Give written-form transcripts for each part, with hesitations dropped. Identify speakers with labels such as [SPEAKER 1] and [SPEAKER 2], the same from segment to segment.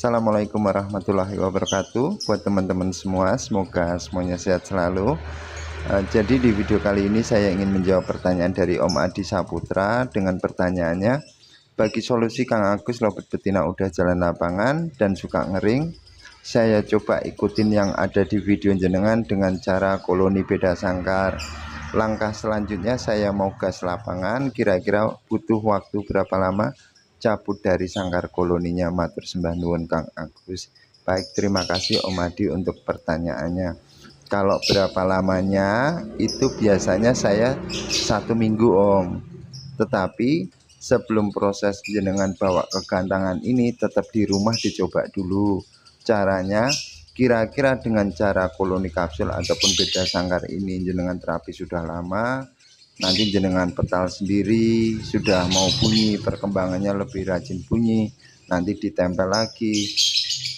[SPEAKER 1] Assalamualaikum warahmatullahi wabarakatuh. Buat teman-teman semua, semoga semuanya sehat selalu. Jadi di video kali ini saya ingin menjawab pertanyaan dari Om Adi Saputra dengan pertanyaannya, bagi solusi Kang Agus lobet betina udah jalan lapangan dan suka ngering, saya coba ikutin yang ada di video jenengan dengan cara koloni beda sangkar. Langkah selanjutnya saya mau gas lapangan, kira-kira butuh waktu berapa lama cabut dari sangkar koloninya? Matur sembah nuwun Kang Agus. Baik, terima kasih Om Adi untuk pertanyaannya. Kalau berapa lamanya itu biasanya saya 1 minggu Om, tetapi sebelum proses jenengan bawa ke gantangan ini tetap di rumah dicoba dulu. Caranya kira-kira dengan cara koloni kapsul ataupun beda sangkar ini jenengan terapi sudah lama, nanti jenengan petal sendiri, sudah mau bunyi, perkembangannya lebih rajin bunyi, nanti ditempel lagi,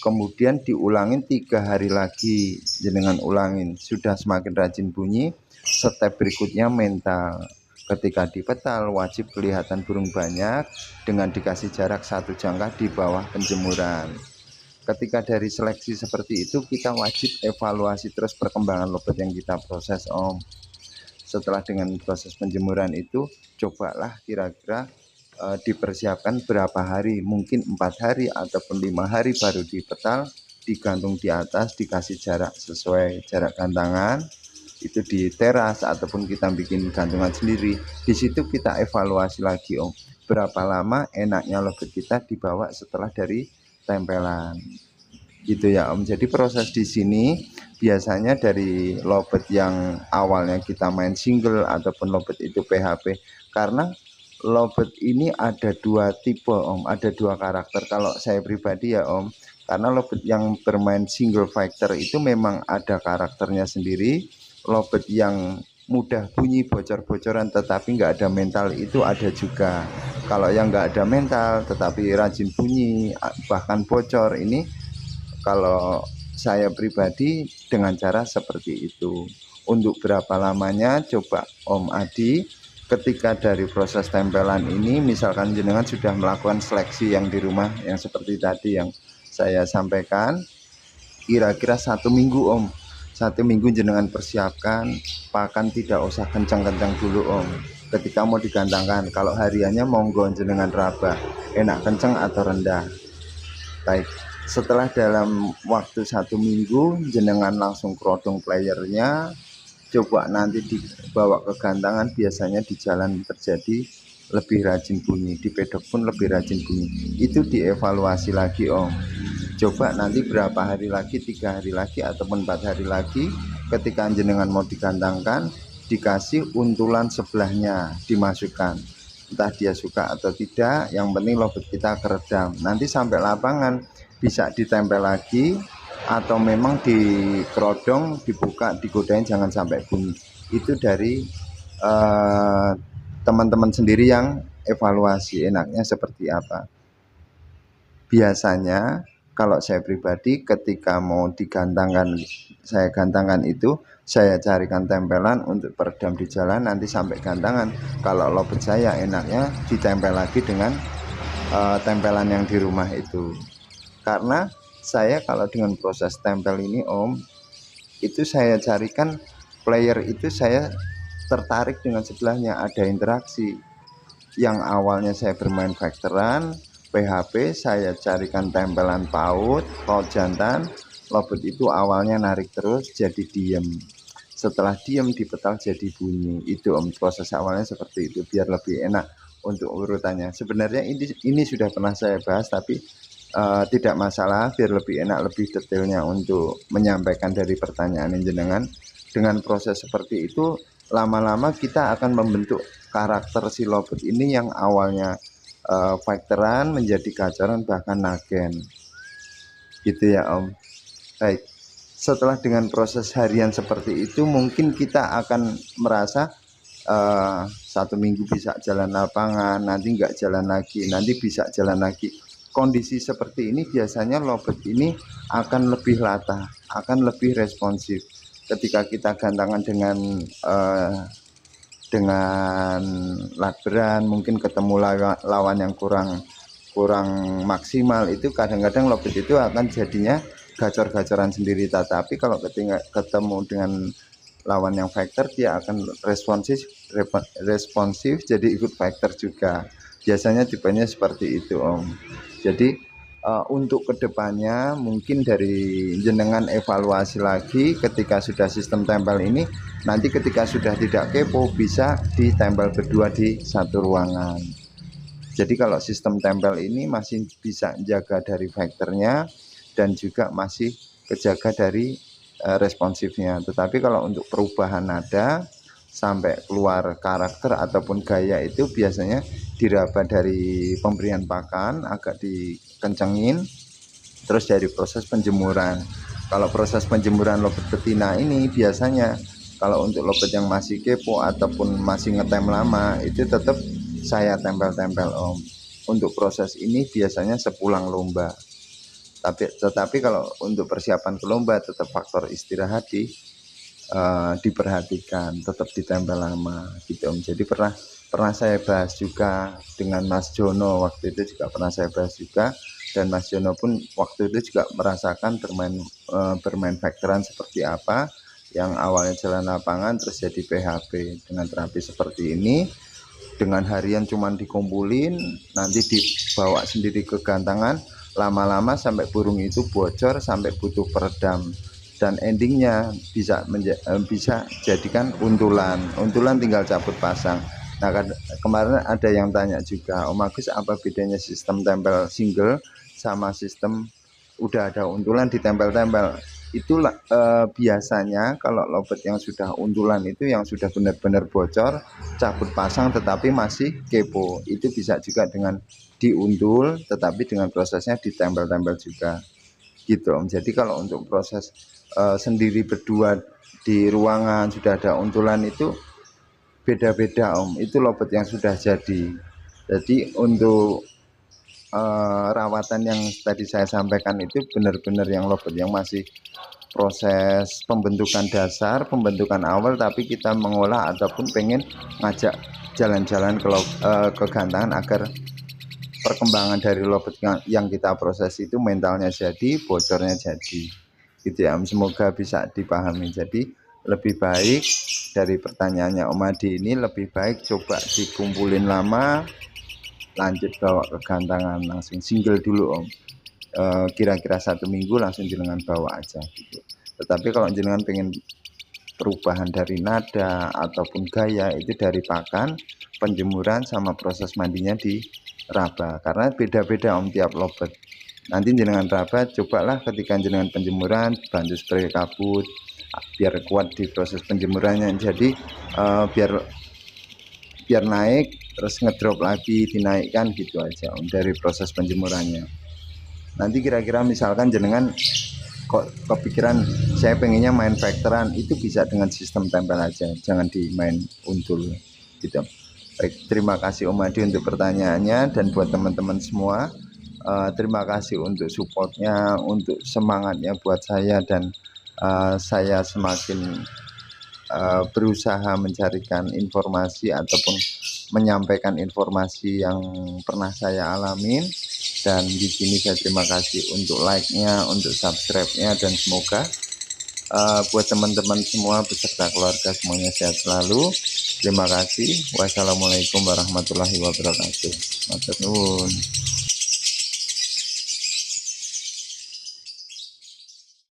[SPEAKER 1] kemudian diulangin 3 hari lagi, jenengan ulangin, sudah semakin rajin bunyi. Step berikutnya mental, ketika dipetal wajib kelihatan burung banyak dengan dikasih jarak 1 jangkah di bawah penjemuran. Ketika dari seleksi seperti itu, kita wajib evaluasi terus perkembangan lobet yang kita proses Om. Setelah dengan proses penjemuran itu, cobalah kira-kira dipersiapkan berapa hari, mungkin 4 hari ataupun 5 hari baru dipetal, digantung di atas, dikasih jarak sesuai jarak gantangan, itu di teras ataupun kita bikin gantungan sendiri. Di situ kita evaluasi lagi Om, berapa lama enaknya lobet kita dibawa setelah dari tempelan, gitu ya Om. Jadi proses di sini biasanya dari lobet yang awalnya kita main single ataupun lobet itu PHP, karena lobet ini ada 2 tipe Om, ada 2 karakter kalau saya pribadi ya Om. Karena lobet yang bermain single factor itu memang ada karakternya sendiri. Lobet yang mudah bunyi bocor-bocoran tetapi nggak ada mental itu ada juga. Kalau yang nggak ada mental tetapi rajin bunyi bahkan bocor, ini kalau saya pribadi dengan cara seperti itu. Untuk berapa lamanya coba Om Adi, ketika dari proses tempelan ini misalkan jenengan sudah melakukan seleksi yang di rumah yang seperti tadi yang saya sampaikan, kira-kira 1 minggu Om. 1 minggu jenengan persiapkan, pakan tidak usah kencang-kencang dulu Om. Ketika mau digantangkan, kalau hariannya monggo jenengan raba, enak kencang atau rendah. Baik, setelah dalam waktu 1 minggu jenengan langsung kerodong playernya, coba nanti dibawa ke gantangan, biasanya di jalan terjadi lebih rajin bunyi, di pedok pun lebih rajin bunyi. Itu dievaluasi lagi Om. Coba nanti berapa hari lagi, 3 hari lagi ataupun 4 hari lagi, ketika jenengan mau digantangkan, dikasih untulan sebelahnya dimasukkan, entah dia suka atau tidak, yang penting lobet kita keredam. Nanti sampai lapangan bisa ditempel lagi atau memang dikerodong, dibuka, digodain jangan sampai bunyi. Itu dari teman-teman sendiri yang evaluasi enaknya seperti apa. Biasanya kalau saya pribadi ketika mau digantangkan, saya gantangkan itu, saya carikan tempelan untuk peredam di jalan nanti sampai gantangan. Kalau lobet saya enaknya ditempel lagi dengan tempelan yang di rumah itu. Karena saya kalau dengan proses tempel ini Om, itu saya carikan player itu saya tertarik dengan sebelahnya, ada interaksi. Yang awalnya saya bermain factoran PHP, saya carikan tempelan paut jantan, lobet itu awalnya narik terus jadi diem, setelah diem dipetal jadi bunyi. Itu Om, proses awalnya seperti itu biar lebih enak untuk urutannya. Sebenarnya ini sudah pernah saya bahas, tapi tidak masalah, biar lebih enak, lebih detailnya untuk menyampaikan dari pertanyaan jenengan. Dengan proses seperti itu lama-lama kita akan membentuk karakter si lobet ini yang awalnya factoran menjadi gacoran bahkan nagen, gitu ya Om. Baik, setelah dengan proses harian seperti itu mungkin kita akan merasa 1 minggu bisa jalan lapangan, nanti nggak jalan lagi, nanti bisa jalan lagi. Kondisi seperti ini biasanya lobet ini akan lebih latah, akan lebih responsif. Ketika kita gantangan dengan latberan, mungkin ketemu lawan yang kurang kurang maksimal, itu kadang-kadang lobet itu akan jadinya gacor-gacoran sendiri. Tetapi kalau ketika ketemu dengan lawan yang fighter, dia akan responsif jadi ikut fighter juga. Biasanya tipenya seperti itu Om. Jadi untuk kedepannya mungkin dari jenengan evaluasi lagi ketika sudah sistem tempel ini, nanti ketika sudah tidak kepo bisa ditempel berdua di satu ruangan. Jadi kalau sistem tempel ini masih bisa jaga dari faktornya dan juga masih kejaga dari responsifnya. Tetapi kalau untuk perubahan nada sampai keluar karakter ataupun gaya itu biasanya diraba dari pemberian pakan, agak dikencengin, terus dari proses penjemuran. Kalau proses penjemuran lobet betina ini biasanya kalau untuk lobet yang masih kepo ataupun masih ngetem lama itu tetap saya tempel-tempel Om. Untuk proses ini biasanya sepulang lomba. Tetapi kalau untuk persiapan ke lomba tetap faktor istirahat diperhatikan, tetap ditempel lama gitu Om. Jadi pernah saya bahas juga dengan Mas Jono, waktu itu juga pernah saya bahas juga, dan Mas Jono pun waktu itu juga merasakan bermain faktoran seperti apa, yang awalnya jalan lapangan terus jadi PHP dengan terapi seperti ini. Dengan harian cuman dikumpulin, nanti dibawa sendiri ke gantangan, lama-lama sampai burung itu bocor sampai butuh peredam, dan endingnya bisa jadikan untulan tinggal cabut pasang. Nah kemarin ada yang tanya juga, Om Agus apa bedanya sistem tempel single sama sistem udah ada untulan ditempel-tempel? Itulah biasanya kalau lobet yang sudah untulan itu yang sudah benar-benar bocor cabut pasang tetapi masih kepo, itu bisa juga dengan diuntul tetapi dengan prosesnya ditempel-tempel juga gitu Om. Jadi kalau untuk proses sendiri berdua di ruangan sudah ada untulan itu beda-beda Om, itu lobet yang sudah jadi. Jadi untuk rawatan yang tadi saya sampaikan itu benar-benar yang lobet yang masih proses pembentukan dasar, pembentukan awal, tapi kita mengolah ataupun pengen ngajak jalan-jalan ke gantangan agar perkembangan dari lobet yang kita proses itu mentalnya jadi, bocornya jadi gitu ya. Semoga bisa dipahami. Jadi lebih baik dari pertanyaannya Om Adi ini, lebih baik coba dikumpulin lama, lanjut bawa ke gantangan langsung single dulu Om. Kira-kira 1 minggu langsung jenengan bawa aja gitu. Tetapi kalau jenengan pengen perubahan dari nada ataupun gaya itu dari pakan, penjemuran sama proses mandinya di raba, karena beda-beda Om tiap lobet. Nanti jenengan raba, cobalah ketika jenengan penjemuran bantu spray kabut biar kuat di proses penjemurannya. Jadi biar naik terus ngedrop lagi, dinaikkan gitu aja Om dari proses penjemurannya. Nanti kira-kira misalkan jenengan kok kepikiran saya pengennya main faktoran, itu bisa dengan sistem tempel aja, jangan dimain untul gitu. Baik, terima kasih Om Adi untuk pertanyaannya, dan buat teman-teman semua terima kasih untuk supportnya, untuk semangatnya buat saya, dan saya semakin berusaha mencarikan informasi ataupun menyampaikan informasi yang pernah saya alamin. Dan di sini saya terima kasih untuk like-nya, untuk subscribe-nya, dan semoga buat teman-teman semua beserta keluarga semuanya sehat selalu. Terima kasih. Wassalamualaikum warahmatullahi wabarakatuh. Matur nuwun.